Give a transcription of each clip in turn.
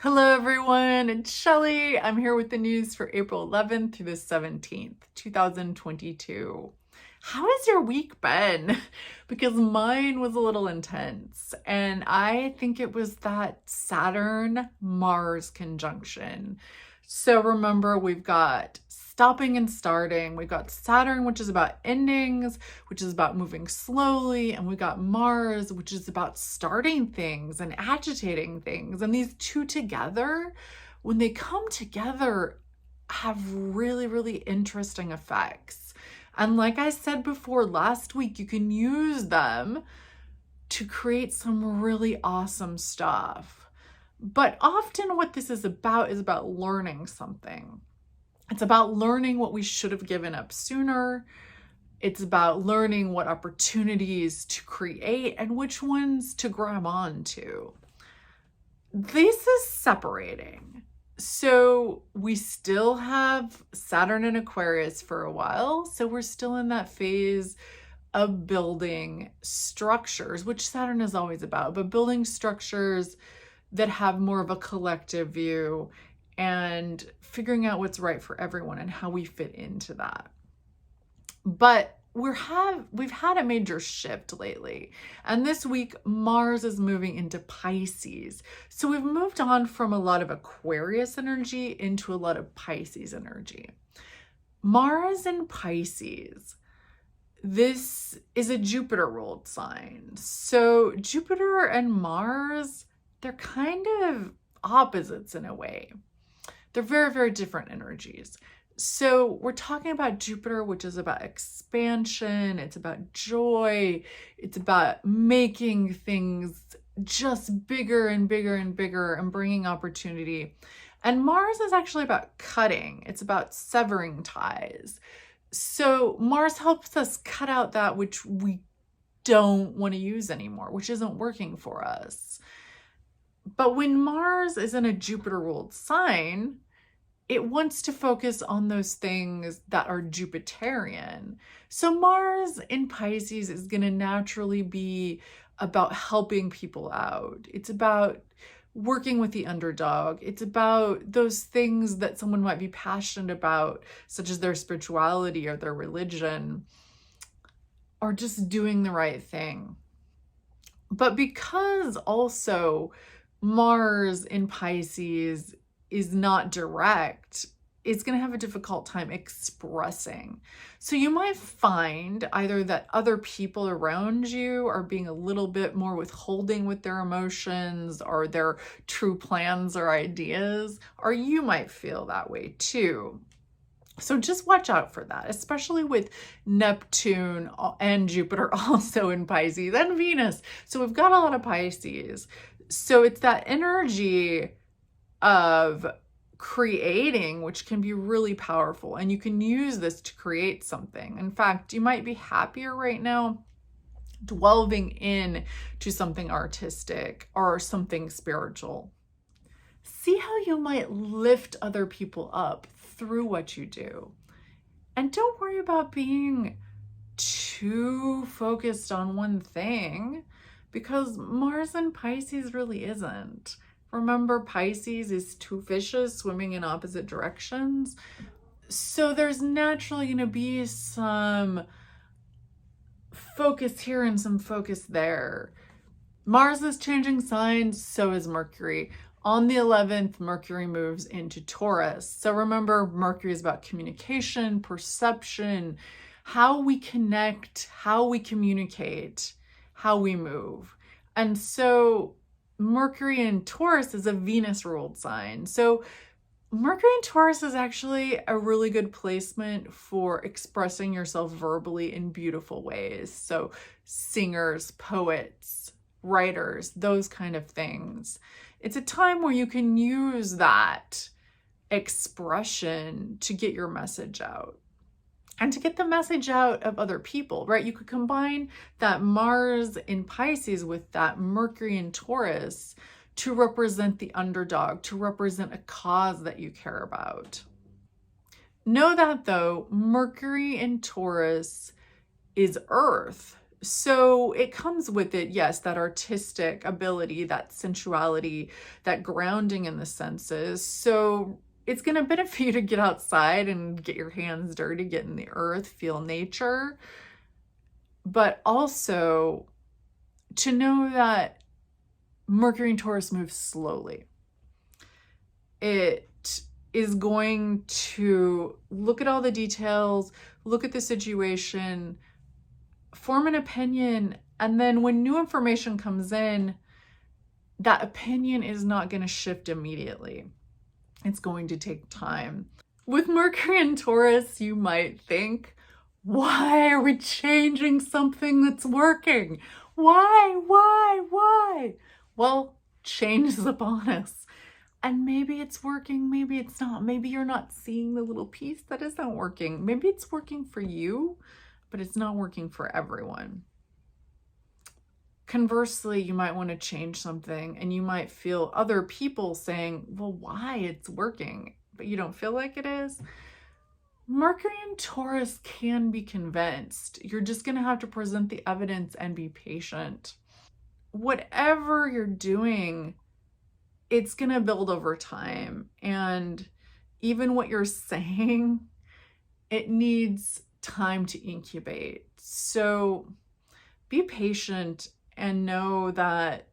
Hello everyone, it's Shelly. I'm here with the news for April 11th through the 17th, 2022. How has your week been? Because mine was a little intense, and I think it was that Saturn-Mars conjunction. So remember, we've got stopping and starting. We've got Saturn, which is about endings, which is about moving slowly. And we got Mars, which is about starting things and agitating things. And these two together, when they come together, have really, really interesting effects. And like I said before last week, you can use them to create some really awesome stuff. But often what this is about learning something. It's about learning what we should have given up sooner. It's about learning what opportunities to create and which ones to grab onto. This is separating. So we still have Saturn in Aquarius for a while. So we're still in that phase of building structures, which Saturn is always about, but building structures that have more of a collective view and figuring out what's right for everyone and how we fit into that. But we've had a major shift lately. And this week, Mars is moving into Pisces. So we've moved on from a lot of Aquarius energy into a lot of Pisces energy. Mars in Pisces. This is a Jupiter-ruled sign. So Jupiter and Mars, they're kind of opposites in a way. They're very, very different energies. So we're talking about Jupiter, which is about expansion. It's about joy. It's about making things just bigger and bigger and bigger and bringing opportunity. And Mars is actually about cutting. It's about severing ties. So Mars helps us cut out that which we don't want to use anymore, which isn't working for us. But when Mars is in a Jupiter-ruled sign, it wants to focus on those things that are Jupiterian. So Mars in Pisces is going to naturally be about helping people out. It's about working with the underdog. It's about those things that someone might be passionate about, such as their spirituality or their religion, or just doing the right thing. But because also Mars in Pisces is not direct, it's going to have a difficult time expressing. So you might find either that other people around you are being a little bit more withholding with their emotions or their true plans or ideas, or you might feel that way too. So just watch out for that, especially with Neptune and Jupiter also in Pisces and Venus. So we've got a lot of Pisces. So it's that energy of creating, which can be really powerful. And you can use this to create something. In fact, you might be happier right now delving in to something artistic or something spiritual. See how you might lift other people up through what you do. And don't worry about being too focused on one thing, because Mars in Pisces really isn't. Remember, Pisces is two fishes swimming in opposite directions. So there's naturally going to be some focus here and some focus there. Mars is changing signs, so is Mercury. On the 11th, Mercury moves into Taurus. So remember, Mercury is about communication, perception, how we connect, how we communicate, how we move. And so Mercury in Taurus is a Venus-ruled sign. So Mercury in Taurus is actually a really good placement for expressing yourself verbally in beautiful ways. So singers, poets, writers, those kind of things. It's a time where you can use that expression to get your message out. And to get the message out of other people, right? You could combine that Mars in Pisces with that Mercury in Taurus to represent the underdog, to represent a cause that you care about. Know that though, Mercury in Taurus is Earth. So it comes with it, yes, that artistic ability, that sensuality, that grounding in the senses. So it's going to benefit you to get outside and get your hands dirty, get in the earth, feel nature, but also to know that Mercury and Taurus moves slowly. It is going to look at all the details, look at the situation, form an opinion, and then when new information comes in, that opinion is not going to shift immediately. It's going to take time. With Mercury and Taurus, you might think, why are we changing something that's working? Why? Well, change is upon us. And maybe it's working, maybe it's not. Maybe you're not seeing the little piece that isn't working. Maybe it's working for you, but it's not working for everyone. Conversely, you might want to change something and you might feel other people saying, well, why it's working, but you don't feel like it is. Mercury and Taurus can be convinced. You're just going to have to present the evidence and be patient. Whatever you're doing, it's going to build over time. And even what you're saying, it needs time to incubate. So be patient and know that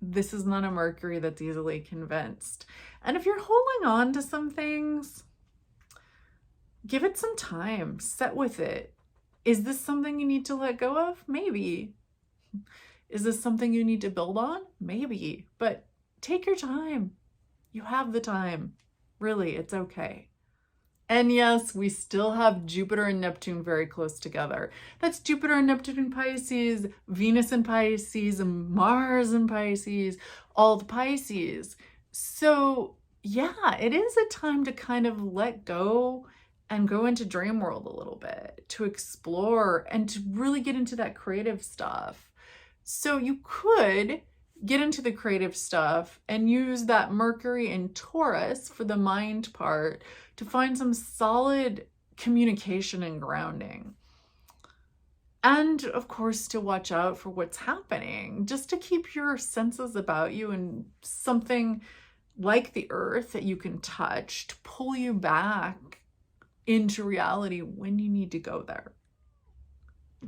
this is not a Mercury that's easily convinced. And if you're holding on to some things, give it some time, sit with it. Is this something you need to let go of? Maybe. Is this something you need to build on? Maybe. But take your time. You have the time. Really, it's okay. And yes, we still have Jupiter and Neptune very close together. That's Jupiter and Neptune in Pisces, Venus in Pisces, and Mars in Pisces, all the Pisces. So yeah, it is a time to kind of let go and go into dream world a little bit, to explore and to really get into that creative stuff. So you could get into the creative stuff and use that Mercury and Taurus for the mind part to find some solid communication and grounding. And of course, to watch out for what's happening, just to keep your senses about you and something like the earth that you can touch to pull you back into reality when you need to go there.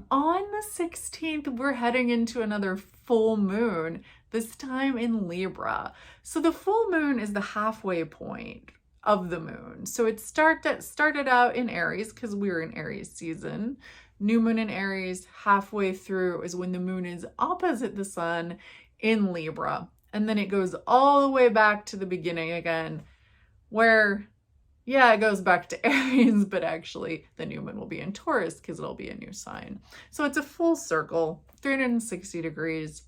On the 16th, we're heading into another full moon, this time in Libra. So the full moon is the halfway point of the moon. So it started out in Aries because we're in Aries season. New moon in Aries, halfway through is when the moon is opposite the sun in Libra. And then it goes all the way back to the beginning again, where yeah, it goes back to Aries, but actually the new moon will be in Taurus because it'll be a new sign. So it's a full circle, 360 degrees.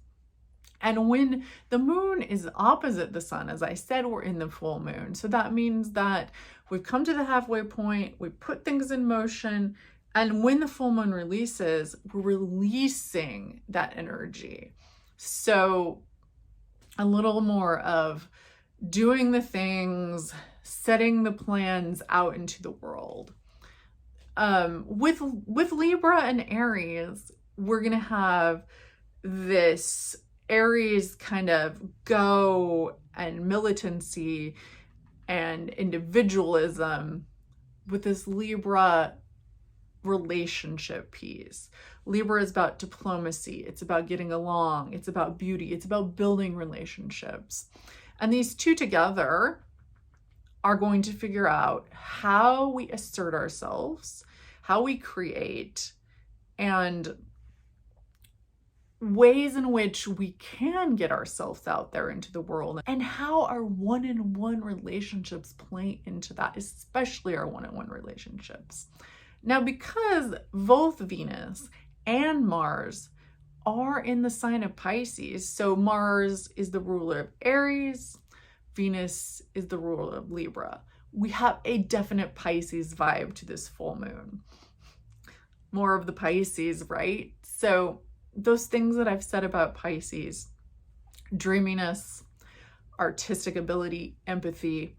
And when the moon is opposite the sun, as I said, we're in the full moon. So that means that we've come to the halfway point, we put things in motion, and when the full moon releases, we're releasing that energy. So a little more of doing the things, setting the plans out into the world. With Libra and Aries, we're gonna have this Aries kind of go and militancy and individualism with this Libra relationship piece. Libra is about diplomacy. It's about getting along. It's about beauty. It's about building relationships. And these two together are going to figure out how we assert ourselves, how we create, and ways in which we can get ourselves out there into the world, and how our one-on-one relationships play into that, especially our one-on-one relationships. Now, because both Venus and Mars are in the sign of Pisces, so Mars is the ruler of Aries, Venus is the ruler of Libra. We have a definite Pisces vibe to this full moon. More of the Pisces, right? So those things that I've said about Pisces, dreaminess, artistic ability, empathy,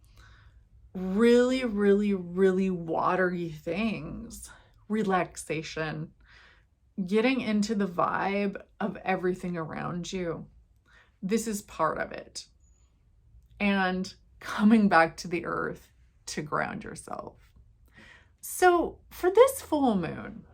really, really, really watery things, relaxation, getting into the vibe of everything around you. This is part of it. And coming back to the earth to ground yourself. So for this full moon,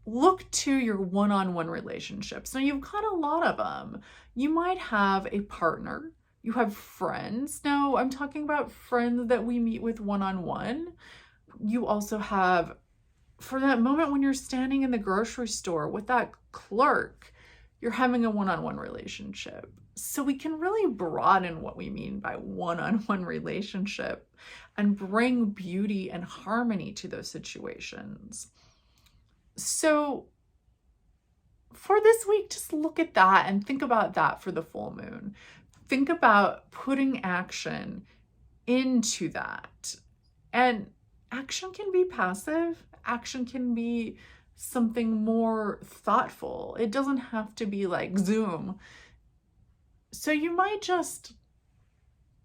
look to your one-on-one relationships. Now, you've got a lot of them. You might have a partner. You have friends. Now, I'm talking about friends that we meet with one-on-one. You also have, for that moment when you're standing in the grocery store with that clerk, you're having a one-on-one relationship. So we can really broaden what we mean by one-on-one relationship and bring beauty and harmony to those situations. So for this week, just look at that and think about that for the full moon. Think about putting action into that. And action can be passive. Action can be something more thoughtful. It doesn't have to be like Zoom. So you might just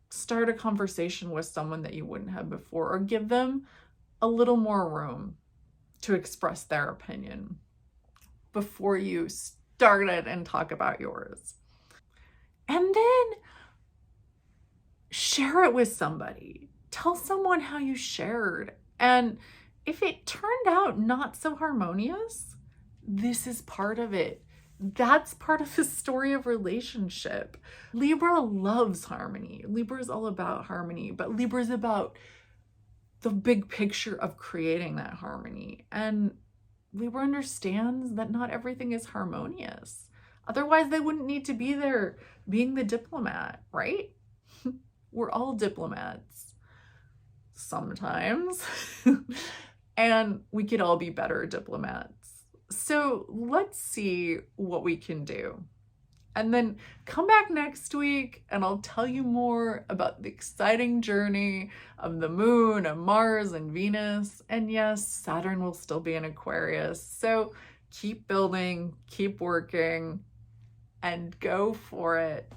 start a conversation with someone that you wouldn't have before, or give them a little more room to express their opinion before you start it and talk about yours. And then share it with somebody. Tell someone how you shared. And if it turned out not so harmonious, this is part of it. That's part of the story of relationship. Libra loves harmony. Libra is all about harmony, but Libra is about the big picture of creating that harmony. And Libra understands that not everything is harmonious. Otherwise, they wouldn't need to be there being the diplomat, right? We're all diplomats sometimes. And we could all be better diplomats. So let's see what we can do. And then come back next week and I'll tell you more about the exciting journey of the moon and Mars and Venus. And yes, Saturn will still be in Aquarius. So keep building, keep working, and go for it.